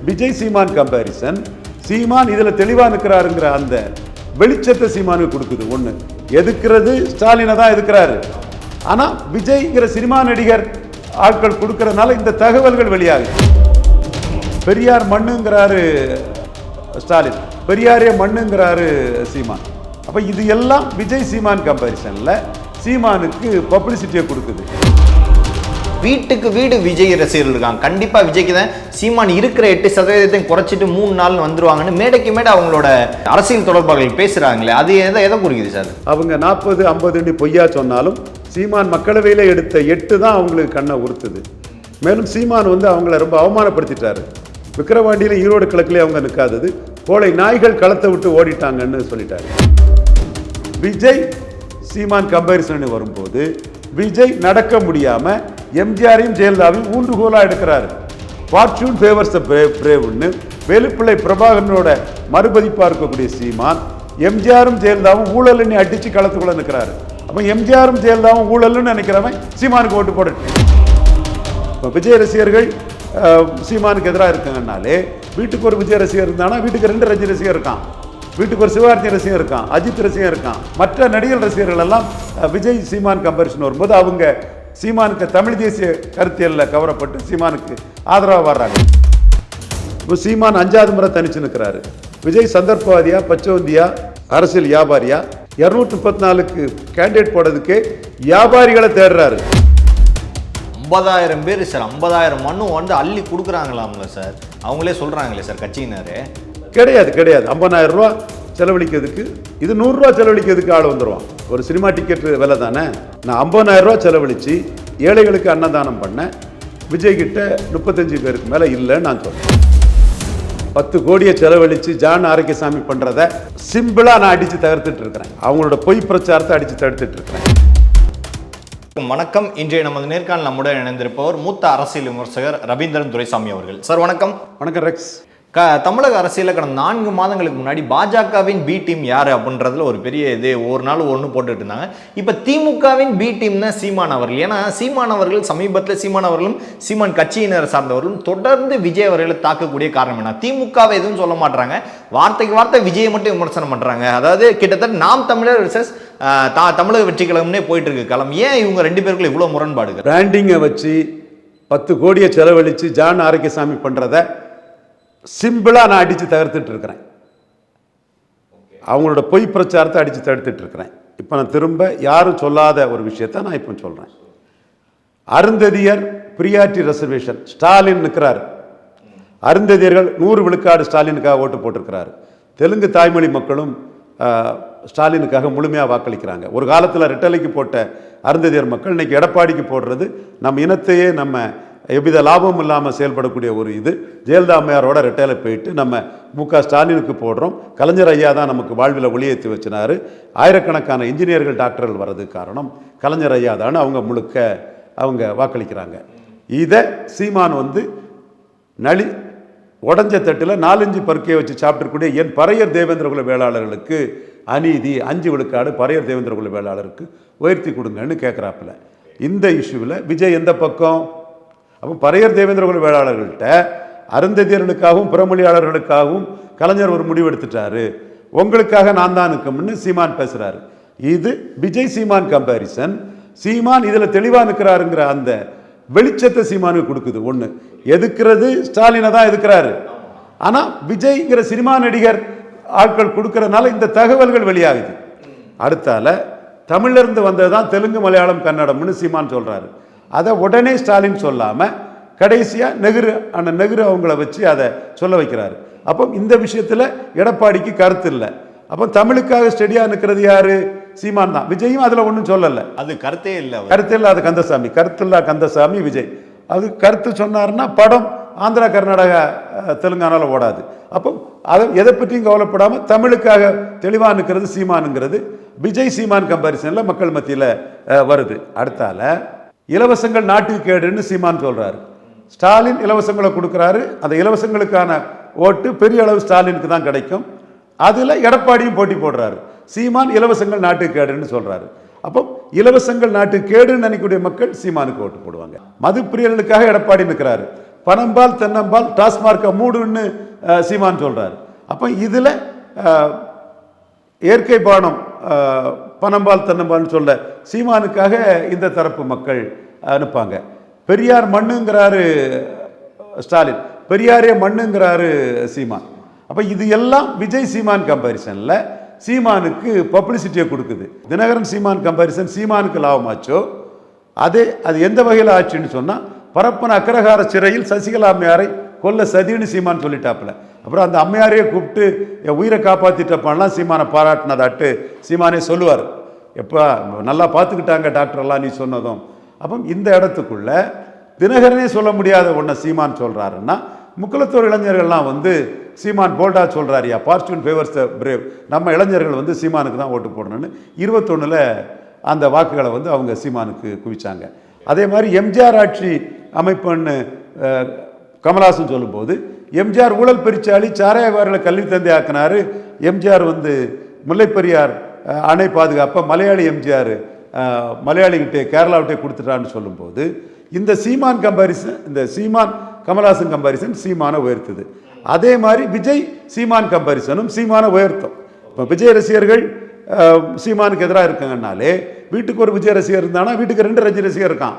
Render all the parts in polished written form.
விஜய் சீமான் comparison, சீமான் இதுல தெளிவா நிற்கிறாருங்கிற அந்த வெளிச்சத்தை சீமானுக்கு கொடுக்குது. ஒண்ணு, எதுக்குறது ஸ்டாலினை தான் எதுக்குறாரு. ஆனா விஜய்ங்கிற சினிமா நடிகர் ஆட்கள் கொடுக்கறதுனால இந்த தகவல்கள் வெளியாகுது. பெரியார் மண்ணுங்கிறாரு ஸ்டாலின், பெரியாரே மண்ணுங்கிறாரு சீமான். அப்ப இது எல்லாம் விஜய் சீமான் கம்பேரிசன்ல சீமானுக்கு பப்ளிசிட்டியை கொடுக்குது. வீட்டுக்கு வீடு விஜய் ரசிகர்கள் இருக்காங்க. கண்டிப்பா விஜய்க்கு தான் சீமான் இருக்கிற 8% குறைச்சிட்டு 3 நாள் வந்துருவாங்கன்னு மேடைக்கு மேடை அவங்களோட அரசியல் தொடர்பாளர்கள் பேசுறாங்களே, அது எதை குறிக்குது சார்? அவங்க 40-50 பொய்யா சொன்னாலும் சீமான் மக்களவையில எடுத்த 8 தான் அவங்களுக்கு கண்ணை உறுத்துது. மேலும் சீமான் அவங்கள ரொம்ப அவமானப்படுத்திட்டாரு. விக்கிரவாண்டியில ஈரோடு கிழக்குல அவங்க நிற்காதது, கோழை நாய்கள் களத்தை விட்டு ஓடிட்டாங்கன்னு சொல்லிட்டாரு. விஜய் சீமான் கம்பேரிசன் வரும்போது விஜய் நடக்க முடியாம எம்ஜிஆரையும் ஜெயலலிதாவையும் ஊன்றுகோலா எடுக்கிறாரு. ஃபார்ச்சூன் ஃபேவர்ஸ் தி பிரேவ்னு வேலுப்பிள்ளை பிரபாகரனோட மறுபதிப்பா இருக்கக்கூடிய சீமான் எம்ஜிஆரும் ஜெயலலிதாவும் ஊழல்னு அடிச்சு களத்துக்குள்ள நிற்கிறாரு. அப்ப எம்ஜிஆரும் ஜெயலலிதாவும் ஊழல்னு நினைக்கிறவன் சீமானுக்கு ஓட்டு போடட்டும். விஜய் ரசிகர்கள் சீமானுக்கு எதிராக இருக்காங்கனாலே, வீட்டுக்கு ஒரு விஜய் ரசிகர் இருந்தானா வீட்டுக்கு 2 ரஜினி ரசிகர் இருக்கான், வீட்டுக்கு ஒரு சிவகார்த்தி ரசிகர் இருக்கான், அஜித் ரசிகர் இருக்கான். மற்ற நடிகர் ரசிகர்கள் எல்லாம் விஜய் சீமான் கம்பேரிசன் வரும்போது அவங்க சீமானுக்கு தமிழ் தேசிய கருத்தியல்ல கவரப்பட்டு சீமானுக்கு ஆதரவாக வர்றாங்க. இப்போ சீமான் 5வது முறை தனிச்சு நிற்கிறாரு. விஜய் சந்தர்ப்பவாதியா, பச்சவந்தியா, அரசியல் வியாபாரியா? 234க்கு கேண்டிடேட் போடுறதுக்கே வியாபாரிகளை தேடுறாரு. 50,000 பேர் சார், 50,000 மண்ணு அள்ளி கொடுக்குறாங்களாம்ல சார், அவங்களே சொல்றாங்களே சார் கட்சியினரு. கிடையாது 50,000 ரூபா செலவழிக்கிறதுக்கு, இது 100 ரூபா செலவழிக்கிறதுக்கு ஆள் வந்துடுவான். ஒரு சினிமா டிக்கெட் விலை தானே. நான் 50,000 ரூபா செலவழிச்சு ஏழைகளுக்கு அன்னதானம் பண்ண விஜய் கிட்ட 35 பேருக்கு மேல இல்லைன்னு நான் சொல்றேன். 10 கோடியை செலவழிச்சு ஜான் ஆரோக்கியசாமி பண்றத சிம்பிளா நான் அடிச்சு தகர்த்துட்டு இருக்கிறேன். அவங்களோட பொய் பிரச்சாரத்தை அடிச்சு தடுத்துட்டு இருக்கிறேன். வணக்கம். இன்றைய நமது நேர்காணல் நம்முடன் இணைந்திருப்பவர் மூத்த அரசியல் விமர்சகர் ரவீந்திரன் துரைசாமி அவர்கள். சார் வணக்கம். வணக்கம் ரெக்ஸ். தமிழக அரசியலில் கடந்த 4 மாதங்களுக்கு முன்னாடி பாஜகவின் பி டீம் யாரு அப்படின்றதுல ஒரு பெரிய இது ஒரு நாள் ஒன்று போட்டுட்டு இருந்தாங்க. இப்போ திமுகவின் பி டீம் தான் சீமான் அவர்கள். ஏன்னா சீமான் அவர்கள் சமீபத்தில் சீமான் அவர்களும் சீமான் கட்சியினர் சார்ந்தவர்களும் தொடர்ந்து விஜய் அவர்களை தாக்கக்கூடிய காரணம் என்ன? திமுகவை எதுவும் சொல்ல மாட்டாங்க, வார்த்தைக்கு வார்த்தை விஜயை மட்டும் விமர்சனம் பண்றாங்க. அதாவது கிட்டத்தட்ட நாம் தமிழர் விசஸ் தமிழக வெற்றி கழகம்னே போயிட்டு இருக்கு களம். ஏன் இவங்க 2 பேருக்குள்ள இவ்வளவு முரண்பாடுகள்? பிராண்டிங்கை வச்சு 10 கோடியை செலவழிச்சு ஜான் ஆரோக்கியசாமி பண்றத சிம்பிளா நான் அடிச்சு தகர்த்துட்டு இருக்கிறேன். அவங்களோட பொய் பிரச்சாரத்தை அடிச்சு தடுத்துட்டு இருக்கிறேன். இப்ப நான் திரும்ப யாரும் சொல்லாத ஒரு விஷயத்தை நான் இப்ப சொல்றேன். அருந்ததியர் பிரியாரிட்டி ரிசர்வேஷன், ஸ்டாலின் நிற்கிறாரு. அருந்ததியர்கள் 100 விழுக்காடு ஸ்டாலினுக்காக ஓட்டு போட்டிருக்கிறாரு. தெலுங்கு தாய்மொழி மக்களும் ஸ்டாலினுக்காக முழுமையாக வாக்களிக்கிறாங்க. ஒரு காலத்தில் ரெட்டலைக்கு போட்ட அருந்ததியர் மக்கள் இன்னைக்கு எடப்பாடிக்கு போடுறது நம்ம இனத்தையே நம்ம எவ்வித லாபமும் இல்லாமல் செயல்படக்கூடிய ஒரு இது. ஜெயலலிதா அம்மையாரோட ரெட்டையில போயிட்டு நம்ம மு.க. ஸ்டாலினுக்கு போடுறோம். கலைஞர் ஐயா தான் நமக்கு வாழ்வில் ஒளியேற்றி வச்சினாரு. ஆயிரக்கணக்கான இன்ஜினியர்கள், டாக்டர்கள் வர்றதுக்கு காரணம் கலைஞர் ஐயா தான். அவங்க முழுக்க அவங்க வாக்களிக்கிறாங்க. இதை சீமான் நளி உடஞ்ச தட்டில் 4-5 பருக்கையை வச்சு சாப்பிட்டுக்கூடிய என் பறையர் தேவேந்திரகுல வேளாளர்களுக்கு அநீதி, 5 விழுக்காடு பறையர் தேவேந்திரகுல வேளாளருக்கு உயர்த்தி கொடுங்கன்னு கேட்குறாப்புல. இந்த இஷ்யூவில் விஜய் எந்த பக்கம்? அப்போ பறையர் தேவேந்திரகுல வேளாளர்கள்ட்ட அருந்ததியர்களுக்காகவும் புறமொழியாளர்களுக்காகவும் கலைஞர் ஒரு முடிவு எடுத்துட்டாரு, உங்களுக்காக நான் தான் நிற்கும்னு சீமான் பேசுறாரு. இது விஜய் சீமான் கம்பேரிசன். சீமான் இதுல தெளிவா நிற்கிறாருங்கிற அந்த வெளிச்சத்தை சீமானுக்கு கொடுக்குது. ஒண்ணு, எதுக்குறது ஸ்டாலினை தான் எதுக்குறாரு. ஆனா விஜய்ங்கிற சினிமா நடிகர் ஆட்கள் கொடுக்கறதுனால இந்த தகவல்கள் வெளியாகுது. அடுத்தால தமிழ்ல இருந்து வந்ததுதான் தெலுங்கு, மலையாளம், கன்னடம்னு சீமான் சொல்றாரு. அதை உடனே ஸ்டாலின் சொல்லாம கடைசியா நெஹ்ரு அவங்கள வச்சு அதை சொல்ல வைக்கிறாரு. அப்போ இந்த விஷயத்துல எடப்பாடிக்கு கருத்து இல்லை. அப்போ தமிழுக்காக ஸ்டெடியா நிற்கிறது யாரு? சீமான் தான். விஜயும் அதுல ஒன்றும் சொல்லல. அது கருத்தே இல்லை, கருத்து இல்லை. அது கந்தசாமி, கருத்துல்லா கந்தசாமி விஜய். அது கருத்து சொன்னாருன்னா படம் ஆந்திரா, கர்நாடகா, தெலுங்கானால ஓடாது. அப்போ அதை எதை பற்றியும் கவலைப்படாம தமிழுக்காக தெளிவா நிற்கிறது சீமானுங்கிறது விஜய் சீமான் கம்பாரிசன்ல மக்கள் மத்தியில வருது. அடுத்தால இலவசங்கள் நாட்டுக்கு கேடுன்னு சீமான் சொல்றாரு. ஸ்டாலின் இலவசங்களை கொடுக்குறாரு. அந்த இலவசங்களுக்கான ஓட்டு பெரிய அளவு ஸ்டாலினுக்கு தான் கிடைக்கும். அதுல எடப்பாடியும் போட்டி போடுறாரு. சீமான் இலவசங்கள் நாட்டுக்கு கேடுன்னு சொல்றாரு. அப்போ இலவசங்கள் நாட்டுக்கு கேடுன்னு நினைக்கக்கூடிய மக்கள் சீமானுக்கு ஓட்டு போடுவாங்க. மது பிரியர்களுக்காக எடப்பாடி நிற்கிறாரு. பனம்பால் தென்னம்பால் டாஸ்மார்க்கை மூடுன்னு சீமான் சொல்றாரு. அப்போ இதில் இயற்கை பானம் பனம்பால் தென்னம்பால்னு சொல்ல சீமானுக்காக இந்த தரப்பு மக்கள் அனுப்பாங்க. பெரியார் மண்ணுங்கிறாரு ஸ்டாலின், பெரியாரே மண்ணுங்கிறாரு சீமான். அப்போ இது எல்லாம் விஜய் சீமான் கம்பேரிசனில் சீமானுக்கு பப்ளிசிட்டியை கொடுக்குது. தினகரன் சீமான் கம்பேரிசன் சீமானுக்கு லாபமாச்சோ அது எந்த வகையில் ஆச்சுன்னு சொன்னால், பரப்பன அக்ரஹார சிறையில் சசிகலா அம்மையாரை கொல்ல சதின்னு சீமான் சொல்லிட்டாப்புல. அப்புறம் அந்த அம்மையாரையே கூப்பிட்டு என் உயிரை காப்பாற்றிட்டப்பான்லாம் சீமானை பாராட்டினதாட்டு சீமானே சொல்லுவார். எப்போ நல்லா பார்த்துக்கிட்டாங்க டாக்டர்லாம் நீ சொன்னதும். அப்போ இந்த இடத்துக்குள்ள தினகரனே சொல்ல முடியாத ஒன்றை சீமான் சொல்கிறாருன்னா, முக்குலத்தோர் இளைஞர்கள்லாம் வந்து சீமான் போல்டா சொல்கிறாரியா, ஃபார்ச்சூன் ஃபேவர்ஸ் த பிரேவ், நம்ம இளைஞர்கள் வந்து சீமானுக்கு தான் ஓட்டு போடணும்னு 21 அந்த வாக்குகளை வந்து அவங்க சீமானுக்கு குவிச்சாங்க. அதே மாதிரி எம்ஜிஆர் ஆட்சி அமைப்புன்னு கமலஹாசன் சொல்லும்போது, எம்ஜிஆர் ஊழல் பெருச்சாளி, சாராயவாரிகளை கல்வி தந்தை ஆக்கினாரு, எம்ஜிஆர் வந்து முல்லைப்பெரியார் அணை பாதுகாப்பை மலையாளி எம்ஜிஆர் மலையாளிகிட்டே கேரளாவிட்டே கொடுத்துட்டான்னு சொல்லும்போது, இந்த சீமான் கம்பாரிசன், இந்த சீமான் கமலஹாசன் கம்பாரிசன் சீமானை உயர்த்துது. அதே மாதிரி விஜய் சீமான் கம்பாரிசனும் சீமானை உயர்த்தும். இப்போ விஜய் ரசிகர்கள் சீமானுக்கு எதிராக இருக்காங்கன்னாலே, வீட்டுக்கு ஒரு விஜய் ரசிகர் இருந்தானா வீட்டுக்கு 2 ரஜினி ரசிகர் இருக்கான்,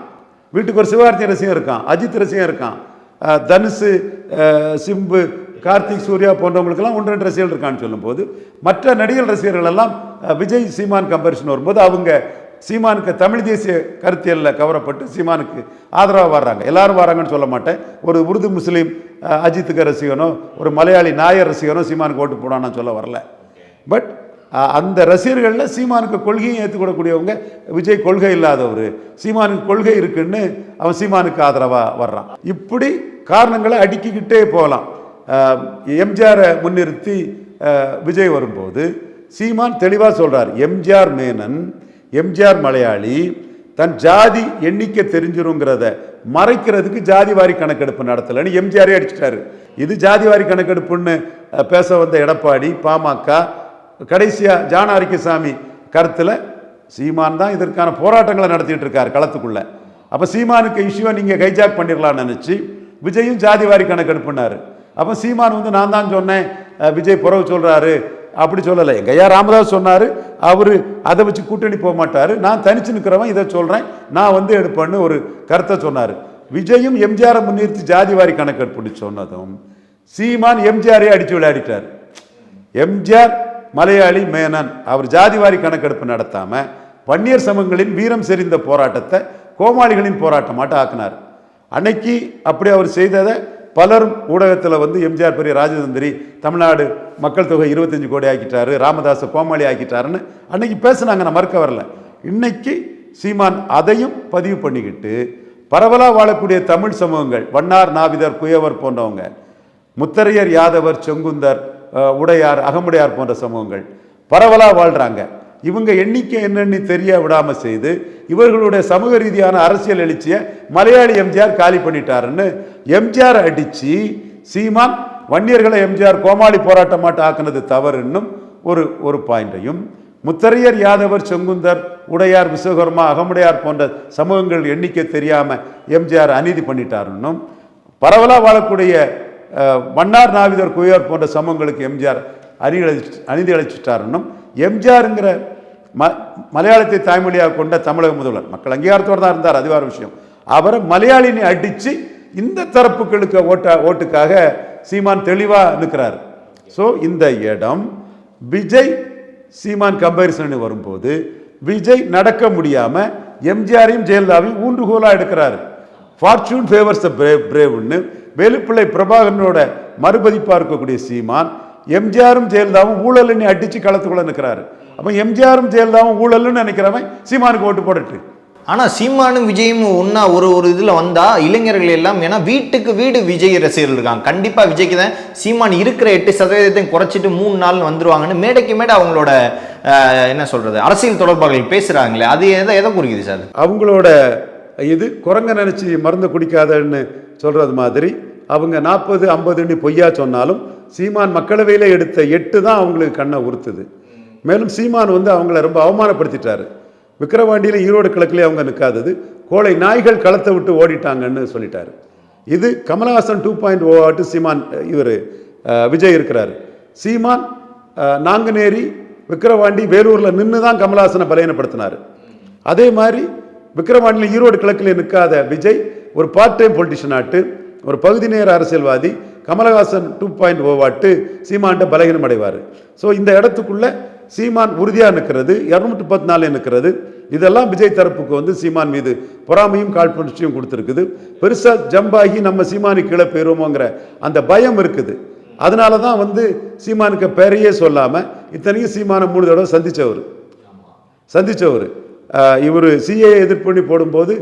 வீட்டுக்கு ஒரு சிவார்த்தி ரசிகர் இருக்கான், அஜித் ரசிகர் இருக்கான், தனுஷு, சிம்பு, கார்த்திக், சூர்யா போன்றவங்களுக்கெல்லாம் 1-2 ரசிகர்கள் இருக்கான்னு சொல்லும்போது, மற்ற நடிகர் ரசிகர்கள் எல்லாம் விஜய் சீமான் கம்பேரிசன் வரும்போது அவங்க சீமானுக்கு தமிழ் தேசிய கருத்தியலில் கவரப்பட்டு சீமானுக்கு ஆதரவாக வர்றாங்க. எல்லாரும் வராங்கன்னு சொல்ல மாட்டேன். ஒரு உருது முஸ்லீம் அஜித்துக்கு ரசிகனோ ஒரு மலையாளி நாயர் ரசிகனோ சீமானுக்கு ஓட்டு போடான்னு சொல்ல வரல. பட் அந்த ரசிகர்களில் சீமானுக்கு கொள்கையும் ஏற்றுக்கூடக்கூடியவங்க, விஜய் கொள்கை இல்லாதவர், சீமானுக்கு கொள்கை இருக்குன்னு அவன் சீமானுக்கு ஆதரவாக வர்றான். இப்படி காரணங்களை அடுக்கிக்கிட்டே போகலாம். எம்ஜிஆரை முன்னிறுத்தி விஜய் வரும்போது சீமான் தெளிவாக சொல்கிறார், எம்ஜிஆர் மேனன், எம்ஜிஆர் மலையாளி, தன் ஜாதி எண்ணிக்கை தெரிஞ்சிருங்கிறத மறைக்கிறதுக்கு ஜாதிவாரி கணக்கெடுப்பு நடத்தலைன்னு எம்ஜிஆரே அடிச்சிட்டாரு. இது ஜாதிவாரி கணக்கெடுப்புன்னு பேச வந்த எடப்பாடி, பாமக, கடைசியாக ஜான ஆரிக்கசாமி கருத்தில் சீமான் தான் இதற்கான போராட்டங்களை நடத்திட்டு இருக்கார் களத்துக்குள்ள. அப்போ சீமானுக்கு இஷ்யூவை நீங்கள் ஹைஜாக் பண்ணிடலாம்னு நினச்சி விஜயும் ஜாதிவாரி கணக்கெடுப்புனாரு. அப்போ சீமான் வந்து நான் தான் சொன்னேன், விஜய் புறவு சொல்கிறாரு அப்படி சொல்லலை. எங்கள் ஐயா ராமதாஸ் சொன்னார், அவர் அதை வச்சு கூட்டணி போக மாட்டார், நான் தனிச்சு நிற்கிறவன் இதை சொல்கிறேன், நான் வந்து எடுப்பேன்னு ஒரு கருத்தை சொன்னார். விஜயும் எம்ஜிஆரை முன்னிறுத்தி ஜாதிவாரி கணக்கெடுப்புன்னு சொன்னதும் சீமான் எம்ஜிஆரே அடித்து விளையாடிட்டார். எம்ஜிஆர் மலையாளி மேனன், அவர் ஜாதிவாரி கணக்கெடுப்பு நடத்தாமல் வன்னியர் சமூகங்களின் வீரம் செறிந்த போராட்டத்தை கோமாளிகளின் போராட்டமாட்ட ஆக்கினார். அன்னைக்கு அப்படி அவர் செய்ததை பலரும் ஊடகத்தில் வந்து எம்ஜிஆர் பெரிய ராஜதந்திரி, தமிழ்நாடு மக்கள் தொகை 25 கோடி ஆக்கிட்டாரு, ராமதாஸை கோமாளி ஆக்கிட்டாருன்னு அன்னைக்கு பேசுனாங்க, நான் மறுக்க வரல. இன்னைக்கு சீமான் அதையும் பதிவு பண்ணிக்கிட்டு பரவலாக வாழக்கூடிய தமிழ் சமூகங்கள், வண்ணார், நாவிதர், குயவர் போன்றவங்க, முத்தரையர், யாதவர், செங்குந்தர், உடையார், அகமுடையார் போன்ற சமூகங்கள் பரவலாக வாழ்கிறாங்க. இவங்க எண்ணிக்கை என்னன்னு தெரிய விடாமல் செய்து இவர்களுடைய சமூக ரீதியான அரசியல் எழுச்சியை மலையாளி எம்ஜிஆர் காலி பண்ணிட்டாருன்னு எம்ஜிஆர் அடித்து சீமான் வன்னியர்களை எம்ஜிஆர் கோமாளி போராட்டமாட்ட ஆக்குனது தவறுன்னும் ஒரு பாயிண்டையும், முத்தரையர், யாதவர், செங்குந்தர், உடையார், விஸ்வகர்மா, அகமுடையார் போன்ற சமூகங்கள் எண்ணிக்கை தெரியாமல் எம்ஜிஆர் அநீதி பண்ணிட்டாருன்னும், பரவலாக வாழக்கூடிய வண்ணார், நாவிதர், குயவர் போன்ற சமூகங்களுக்கு எம்ஜிஆர் அநீதி அளிச்சிட்டாருன்னும், எம்ஜிஆருங்கிற மலையாளத்தை தாய்மொழியாக கொண்ட தமிழக முதல்வர் மக்கள் அங்கீகாரத்தோடு தான் இருந்தார், அது வேறு விஷயம். அவரை மலையாளினை அடித்து இந்த தரப்புகளுக்கு ஓட்டுக்காக சீமான் தெளிவாக நிற்கிறார். ஸோ இந்த இடம் விஜய் சீமான் கம்பேரிசன் வரும்போது விஜய் நடக்க முடியாமல் எம்ஜிஆரையும் ஜெயலலிதாவையும் ஊன்றுகோலாக எடுக்கிறார். ஃபார்ச்சூன் ஃபேவர்ஸ் த பிரேவ்னு வேலுப்பிள்ளை பிரபாகரனோட மறுபதிப்பாக இருக்கக்கூடிய சீமான் எம்ஜிஆரும் ஜெயலலிதாவும் ஊழல்னு அடித்து களத்துக்குள்ள நிற்கிறாரு. அப்போ எம்ஜிஆரும் ஜெயலலிதாவும் ஊழல்னு நினைக்கிறவன் சீமானுக்கு ஓட்டு போடட்டு. ஆனால் சீமானும் விஜயும் ஒன்றா ஒரு இதில் வந்தால் இளைஞர்கள் எல்லாம், ஏன்னா வீட்டுக்கு வீடு விஜய் ரசிகர்கள் இருக்காங்க, கண்டிப்பாக விஜய்க்கு தான் சீமான் இருக்கிற 8% குறைச்சிட்டு 3 நாள் வந்துருவாங்கன்னு மேடைக்கு மேடை அவங்களோட என்ன சொல்கிறது அரசியல் தொடர்பாளர்கள் பேசுகிறாங்களே, அது எதை குறிக்குது சார்? அவங்களோட இது குரங்க நினச்சி மருந்து குடிக்காதன்னு சொல்கிறது மாதிரி அவங்க 40-50ன்னு பொய்யா சொன்னாலும் சீமான் மக்களவையில் எடுத்த 8 தான் அவங்களுக்கு கண்ணை உறுத்துது. மேலும் சீமான் வந்து அவங்கள ரொம்ப அவமானப்படுத்திட்டாரு. விக்கிரவாண்டியில் ஈரோடு கிழக்குலேயே அவங்க நிற்காதது, கோழை நாய்கள் களத்தை விட்டு ஓடிட்டாங்கன்னு சொல்லிட்டாரு. இது கமலஹாசன் 2.0 ஆட்டு சீமான் இவர் விஜய் இருக்கிறார். சீமான் நாங்குநேரி, விக்கிரவாண்டி, வேலூரில் நின்று தான் கமலஹாசனை பலவீனப்படுத்தினார். அதே மாதிரி விக்கிரவாண்டியில் ஈரோடு கிழக்கில் நிற்காத விஜய் ஒரு பார்ட் டைம் பொலிட்டிஷியன் ஆட்டு, ஒரு பகுதி நேர அரசியல்வாதி. கமலஹாசன் 2.0 ஆட்டு சீமான்ட்ட பலகீனம் அடைவார். ஸோ இந்த இடத்துக்குள்ள சீமான் உறுதியாக நிற்கிறது, 214 நிற்கிறது. இதெல்லாம் விஜய் தரப்புக்கு வந்து சீமான் மீது பொறாமையும் காழ்ப்புணர்ச்சியும் கொடுத்துருக்குது. பெருசாக ஜம்பாகி நம்ம சீமானுக்கு கீழே போயிருவோமோங்கிற அந்த பயம் இருக்குது. அதனால தான் வந்து சீமானுக்கு பேரையே சொல்லாமல், இத்தனையும் சீமானை 3 தடவை சந்தித்தவர். இவர் சிஏ எதிர்ப்பு போடும்போது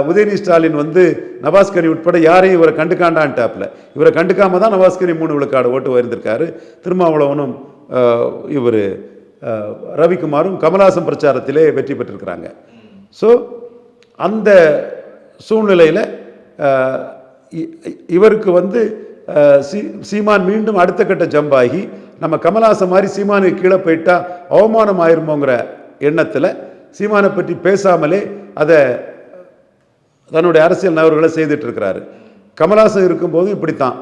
உதயநிதி ஸ்டாலின் வந்து நவாஸ்கனி உட்பட யாரையும் இவரை கண்டுக்காண்டான்ட்டாப்ல. இவரை கண்டுக்காம தான் நவாஸ்கனி 3 விழுக்காடு ஓட்டு உயர்ந்திருக்காரு. திருமாவளவனும் இவர் ரவிக்குமாரும் கமலஹாசன் பிரச்சாரத்திலே வெற்றி பெற்றிருக்கிறாங்க. ஸோ அந்த சூழ்நிலையில் இவருக்கு வந்து சீமான் மீண்டும் அடுத்த கட்ட ஜம்பாகி நம்ம கமலஹாசன் மாதிரி சீமானுக்கு கீழே போயிட்டா அவமானம் ஆயிருமோங்கிற எண்ணத்தில் சீமானை பற்றி பேசாமலே அதை தன்னுடைய அரசியல் நகர்வுகளை செய்துட்டு இருக்கிறாரு. கமலஹாசன் இருக்கும்போது இப்படித்தான்.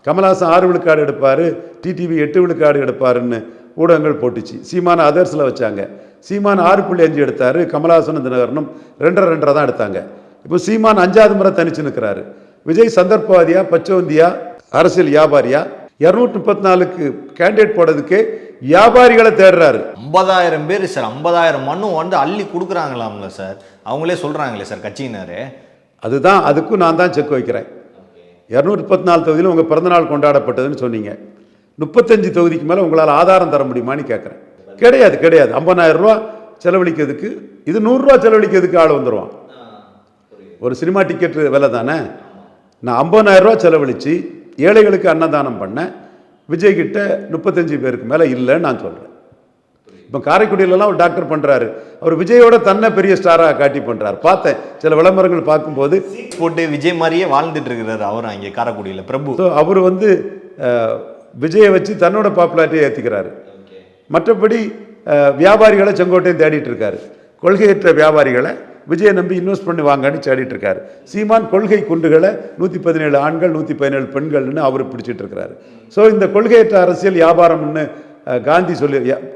கமலஹாசன் 6 விழுக்காடு எடுப்பார், டிடிவி 8 விழுக்காடு எடுப்பாருன்னு ஊடகங்கள் போட்டுச்சு. சீமான அதர்ஸில் வச்சாங்க. சீமான் 6.5 எடுத்தார், கமலஹாசன் தினகரனும் 2.5 தான் எடுத்தாங்க. இப்போ சீமான் 5வது முறை தனிச்சு நிற்கிறாரு. விஜய் சந்தர்ப்பவாதியா, பச்சோந்தியா, அரசியல் வியாபாரியா? 234க்கு கேண்டிடேட் போடுறதுக்கே வியாபாரிகளை தேடுறாரு. 50,000 பேர் சார், 50,000 மனு வந்து அள்ளி கொடுக்குறாங்களாம்ல சார், அவங்களே சொல்கிறாங்களே சார் கட்சியினர். அதுதான், அதுக்கும் நான் தான் செக் வைக்கிறேன். 234 தொகுதியில் உங்கள் பிறந்தநாள் கொண்டாடப்பட்டதுன்னு சொன்னீங்க. 35 தொகுதிக்கு மேலே உங்களால் ஆதாரம் தர முடியுமான்னு கேட்குறேன். கிடையாது. 50,000 ரூபா செலவழிக்கிறதுக்கு, இது 100 ரூபா செலவழிக்கிறதுக்கு ஆள் வந்துடுவான். ஒரு சினிமா டிக்கெட் விலை தானே. நான் 50,000 ரூபா செலவழித்து ஏழைகளுக்கு அன்னதானம் பண்ணேன். விஜய்கிட்ட 35 பேருக்கு மேலே இல்லைன்னு நான் சொல்கிறேன். இப்போ காரைக்குடியிலலாம் ஒரு டாக்டர் பண்ணுறாரு. அவர் விஜயோட தன்னை பெரிய ஸ்டாராக காட்டி பண்ணுறாரு. பார்த்தேன் சில விளம்பரங்கள் பார்க்கும்போது. போட்டு விஜய் மாதிரியே வாழ்ந்துட்டு இருக்கிறாரு அவர் அங்கே காரைக்குடியில் பிரபு. ஸோ அவர் வந்து விஜயை வச்சு தன்னோட பாப்புலாரிட்டியை ஏற்றிக்கிறாரு. மற்றபடி வியாபாரிகளை செங்கோட்டையும் தேடிட்டு இருக்காரு. கொள்கையற்ற வியாபாரிகளை விஜயை நம்பி இன்வெஸ்ட் பண்ணி வாங்கன்னு தேடிட்டு இருக்காரு. சீமான் கொள்கை குண்டுகளை 117 ஆண்கள் 117 பெண்கள்னு அவர் பிடிச்சிட்டு இருக்கிறாரு. ஸோ இந்த கொள்கையற்ற அரசியல் வியாபாரம்னு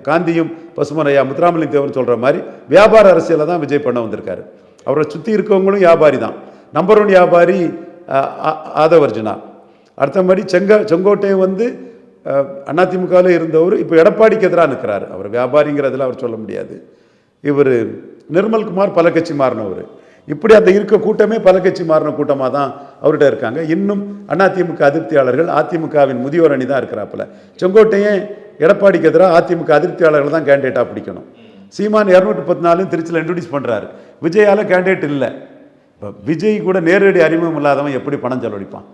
காந்தியும் பசுமனையா முத்துராமலிங்க தேவன் சொல்கிற மாதிரி வியாபார அரசியலை தான் விஜய் பண்ண வந்திருக்காரு. அவரை சுற்றி இருக்கவங்களும் வியாபாரி தான். நம்பர் 1 வியாபாரி ஆதவர்ஜுனா. அடுத்தபடி செங்கோட்டையை வந்து அதிமுகவில் இருந்தவர் இப்போ எடப்பாடிக்கு எதிராக நிற்கிறார். அவர் வியாபாரிங்கிறதுல அவர் சொல்ல முடியாது. இவர் நிர்மல்குமார் பல கட்சி மாறினவர். இப்படி அந்த இருக்க கூட்டமே பல கட்சி மாறின கூட்டமாக தான் அவர்கிட்ட இருக்காங்க. இன்னும் அதிமுக அதிருப்தியாளர்கள் அதிமுகவின் முதியோர் அணி தான் இருக்கிறாப்புல. செங்கோட்டையே எடப்பாடிக்கு எதிராக அதிமுக அதிருப்தியாளர்கள் தான் கேண்டிடேட்டாக பிடிக்கணும். சீமான் 214 திருச்சியில் இன்ட்ரடியூஸ் பண்ணுறாரு. விஜயால் கேண்டிடேட் இல்லை. இப்போ விஜய் கூட நேரடி அறிமுகம் இல்லாதவன் எப்படி பணம் செலவழிப்பான்?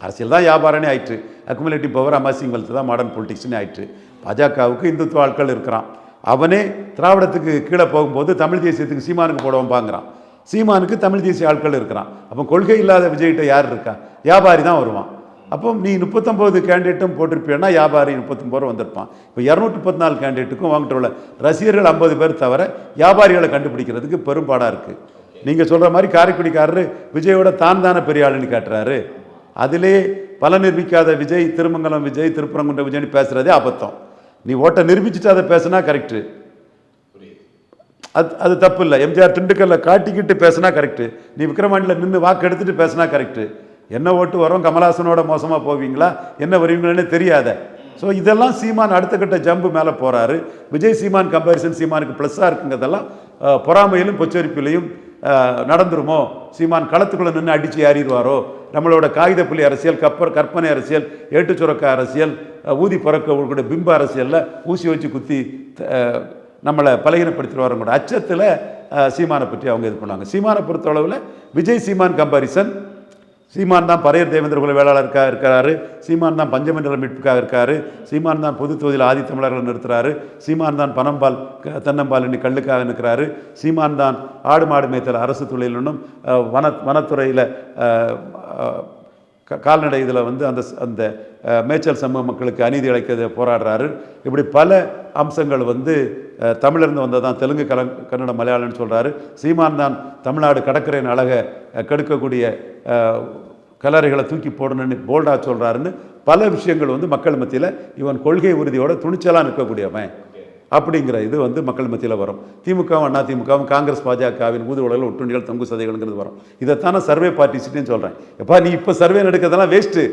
அரசியல் தான் வியாபாரனே ஆயிற்று. அக்குமுலேட்டிவ் பவர், அமாசிங் வெல்த் தான் மாடர்ன் பொலிட்டிக்ஸ்னே ஆயிற்று. பாஜகவுக்கு இந்துத்துவ ஆட்கள் இருக்கிறான். அவனே திராவிடத்துக்கு கீழே போகும்போது தமிழ் தேசியத்துக்கு சீமானுக்கு போடவும் பாங்கிறான். சீமானுக்கு தமிழ் தேசிய ஆட்கள் இருக்கிறான். அப்போ கொள்கை இல்லாத விஜய்கிட்ட யார் இருக்கா? வியாபாரி தான் வருவான். அப்போ நீ 39 கேண்டிடேட்டும் போட்டிருப்பேன்னா வியாபாரி 39 வந்திருப்பான். இப்போ 214 கேண்டிடேட்டுக்கும் வாங்கிட்டு உள்ள ரசிகர்கள் 50 பேர் தவிர வியாபாரிகளை கண்டுபிடிக்கிறதுக்கு பெரும்பாடாக இருக்குது. நீங்கள் சொல்கிற மாதிரி காரைக்குடிக்காரரு விஜயோட தான் தானே பெரிய ஆளுன்னு காட்டுறாரு. அதிலே பல நிரூபிக்காத விஜய், திருமங்கலம் விஜய், திருப்பரங்குன்ற விஜய்னு பேசுகிறதே அபத்தம். நீ ஓட்டை நிரூபிச்சுட்டு அதை பேசுனா கரெக்டு, அது தப்பு இல்லை. எம்ஜிஆர் திண்டுக்கல்ல காட்டிக்கிட்டு பேசுனா கரெக்டு. நீ விக்ரவாண்டியில் நின்று வாக்கு எடுத்துட்டு பேசுனா கரெக்டு. என்ன ஓட்டு வரும்? கமலஹாசனோட மோசமாக போவீங்களா, என்ன வருவீங்களே தெரியாத. ஸோ இதெல்லாம் சீமான் அடுத்த கட்ட ஜம்பு மேலே போகிறாரு. விஜய் சீமான் கம்பேரிசன் சீமானுக்கு ப்ளஸ்ஸாக இருக்குங்கிறதெல்லாம் பொறாமையிலும் பொச்சரிப்பிலையும் நடந்துருமோ? சீமான் களத்துக்குள்ளே நின்று அடித்து ஏறிடுவாரோ? நம்மளோட காகித புள்ளி அரசியல், கற்பனை அரசியல், ஏட்டுச்சுரக்க அரசியல், ஊதி பறக்கக்கூடிய பிம்ப அரசியலில் ஊசி வச்சு குத்தி நம்மளை பலகீனப்படுத்திடுவாருங்கிற அச்சத்தில் சீமானை பற்றி அவங்க இது பண்ணுவாங்க. சீமானை பொறுத்தளவில் விஜய் சீமான் கம்பாரிசன். சீமான் தான் பரையர் தேவேந்திர குல வேளாளருக்காக இருக்கிறாரு. சீமான் தான் பஞ்சமண்டல மீட்புக்காக இருக்காரு. சீமான் தான் பொது தொகுதியில் ஆதி தமிழர்களை நிறுத்துறாரு. சீமான் தான் பனம்பால் தென்னம்பால் இன்னி கல்லுக்காக நிற்கிறாரு. சீமான் தான் ஆடு மாடு மேய்த்தல் அரசு தொழிலும் வனத்துறையில் கால்நடை இதில் வந்து அந்த மேய்ச்சல் சமூக மக்களுக்கு அநீதி இழைக்கிறது போராடுறாரு. இப்படி பல அம்சங்கள் வந்து தமிழிலிருந்து வந்ததான் தெலுங்கு கன்னட மலையாளம்னு சொல்கிறாரு. சீமான் தான் தமிழ்நாடு கடற்கரையின் அழகை கெடுக்கக்கூடிய கல்லறைகளை தூக்கி போடணும்னு போல்டாக சொல்கிறாருன்னு பல விஷயங்கள் வந்து மக்கள் மத்தியில் இவன் கொள்கை உறுதியோட துணிச்சலாக நிற்கக்கூடியவன் அப்படிங்கிற இது வந்து மக்கள் மத்தியில் வரும். திமுகவும் அதிமுகவும் காங்கிரஸ் பாஜகவின் ஊதுவலைகள் ஒட்டுண்ணிகள் தொங்கு சதைகள்ங்கிறது வரும். இதைத்தானே சர்வே பார்ட்டிசிட்டின்னு சொல்கிறேன். எப்பா நீ இப்போ சர்வே நடக்கிறதெல்லாம் வேஸ்ட்டு.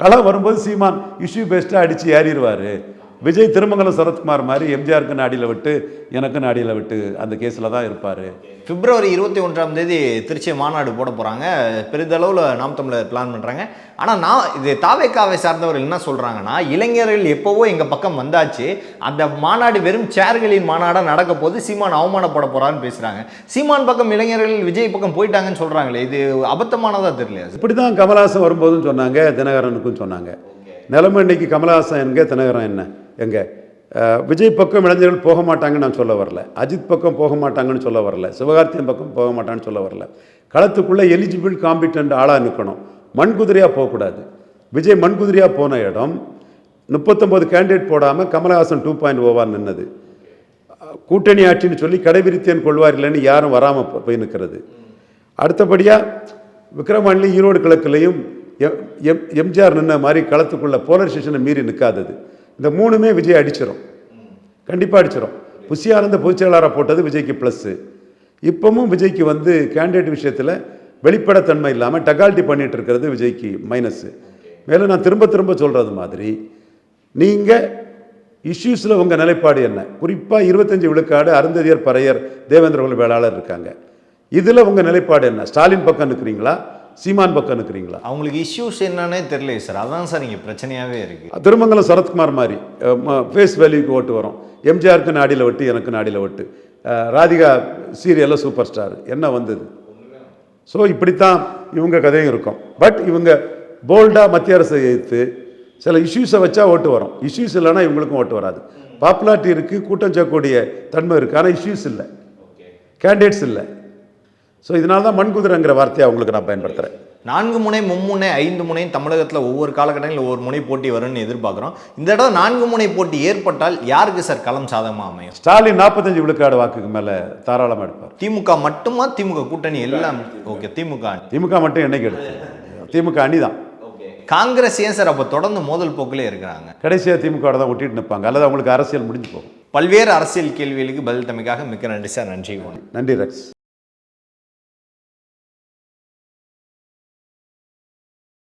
களம் வரும்போது சீமான் இஷ்யூ பேஸ்ட்டாக அடித்து ஏறிடுவார். விஜய் திருமங்கலம் சரத்குமார் மாதிரி எம்ஜிஆருக்கு நாடியில் விட்டு எனக்கு நாடியில் விட்டு அந்த கேஸில் தான் இருப்பார். பிப்ரவரி 21 திருச்சி மாநாடு போட போகிறாங்க. பெரிதளவில் நாம் தமிழர் பிளான் பண்ணுறாங்க. ஆனால் இது தாவேக்காவை சார்ந்தவர்கள் என்ன சொல்கிறாங்கன்னா, இளைஞர்கள் எப்போவோ எங்கள் பக்கம் வந்தாச்சு, அந்த மாநாடு வெறும் சேர்களின் மாநாடாக நடக்க போது சீமான் அவமானப்பட போகிறான்னு பேசுகிறாங்க. சீமான் பக்கம் இளைஞர்கள் விஜய் பக்கம் போயிட்டாங்கன்னு சொல்கிறாங்களே, இது அபத்தமானதாக தெரியல. இப்படி தான் கமலஹாசன் வரும்போதும் சொன்னாங்க, தினகரனுக்கும் சொன்னாங்க. நிலைமை இன்னைக்கு கமலஹாசன் எங்கே, தினகரன் என்ன எங்கே? விஜய் பக்கம் இளைஞர்கள் போக மாட்டாங்கன்னு நான் சொல்ல வரல, அஜித் பக்கம் போக மாட்டாங்கன்னு சொல்ல வரல, சிவகார்த்தியன் பக்கம் போக மாட்டாங்கன்னு சொல்ல வரல. களத்துக்குள்ளே எலிஜிபிள் காம்பிட்டன்ட் ஆளாக நிற்கணும், மண்குதிரையாக போகக்கூடாது. விஜய் மண்குதிரையாக போன இடம் 39 கேண்டிடேட் போடாமல் கமலஹாசன் 2.0 நின்னது. கூட்டணி ஆட்சின்னு சொல்லி கடைபிடித்தேன் கொள்வார் இல்லைன்னு யாரும் வராமல் போய் நிற்கிறது. அடுத்தபடியாக விக்ரவாண்டி ஈரோடு கிழக்குலையும் எம்ஜிஆர் நின்ன மாதிரி களத்துக்குள்ள போலரைசேஷனை மீறி நிற்காதது. இந்த மூணுமே விஜய் அடிச்சிடும், கண்டிப்பாக அடிச்சிடும். புஷியானந்த பொதுச்செயலாளராக போட்டது விஜய்க்கு ப்ளஸ்ஸு. இப்போவும் விஜய்க்கு வந்து கேண்டிடேட் விஷயத்தில் வெளிப்படைத்தன்மை இல்லாமல் டகால்ட்டி பண்ணிகிட்டு இருக்கிறது விஜய்க்கு மைனஸ்ஸு. மேலும் நான் திரும்ப திரும்ப சொல்கிறது மாதிரி நீங்கள் இஷ்யூஸில் உங்கள் நிலைப்பாடு என்ன? குறிப்பாக 25 விழுக்காடு அருந்ததியர், பறையர், தேவேந்திரகுல வேளாளர் இருக்காங்க. இதில் உங்கள் நிலைப்பாடு என்ன? ஸ்டாலின் பக்கம் நிற்கிறீங்களா, சீமான் பக்கம் நிற்கிறீங்களா? அவங்களுக்கு இஷ்யூஸ் என்னன்னே தெரியல சார். அதான் சார் இங்கே பிரச்சனையாகவே இருக்குது. திருமங்கலம் சரத்குமார் மாதிரி ஃபேஸ் வேல்யூக்கு ஓட்டு வரும். எம்ஜிஆருக்கு நாடியில் விட்டு எனக்கு நாடியில் விட்டு. ராதிகா சீரியலில் சூப்பர் ஸ்டார் என்ன வந்தது? ஸோ இப்படித்தான் இவங்க கதையும் இருக்கும். பட் இவங்க போல்டாக மத்திய அரசை எதிர்த்து சில இஷ்யூஸை வச்சா ஓட்டு வரும். இஷ்யூஸ் இல்லைன்னா இவங்களுக்கும் ஓட்டு வராது. பாப்புலாரிட்டி இருக்குது, கூட்டம் செய்யக்கூடிய தன்மை இருக்குது, ஆனால் இஷ்யூஸ் இல்லை, கேண்டிடேட்ஸ் இல்லை. ஸோ இதனால தான் மண்குதிரைங்கிற வார்த்தையை அவங்களுக்கு நான் பயன்படுத்துகிறேன். 4 முனை, மும்முனை, 5 முனை தமிழகத்தில் ஒவ்வொரு காலகட்டங்களில் ஒவ்வொரு முனை போட்டி வரும்னு எதிர்பார்க்குறோம். இந்த தடவை 4 முனை போட்டி ஏற்பட்டால் யாருக்கு சார் களம் சாதகமாக அமையும்? ஸ்டாலின் 45 விழுக்காடு வாக்குக்கு மேலே தாராளமாக எடுப்பார். திமுக மட்டுமா? திமுக கூட்டணி எல்லாம் ஓகே. திமுக மட்டும் என்னைக்கு எடுத்து? திமுக அணி தான். காங்கிரஸ் ஏன் சார் அப்போ தொடர்ந்து மோதல் போக்கிலே இருக்கிறாங்க? கடைசியாக திமுக தான் ஒட்டிட்டு நிற்பாங்க, அல்லது அவங்களுக்கு அரசியல் முடிஞ்சு போகும். பல்வேறு அரசியல் கேள்விகளுக்கு பதில் தமைக்காக மிக்க நன்றி சார். நன்றி. நன்றி ரெக்ஸ்.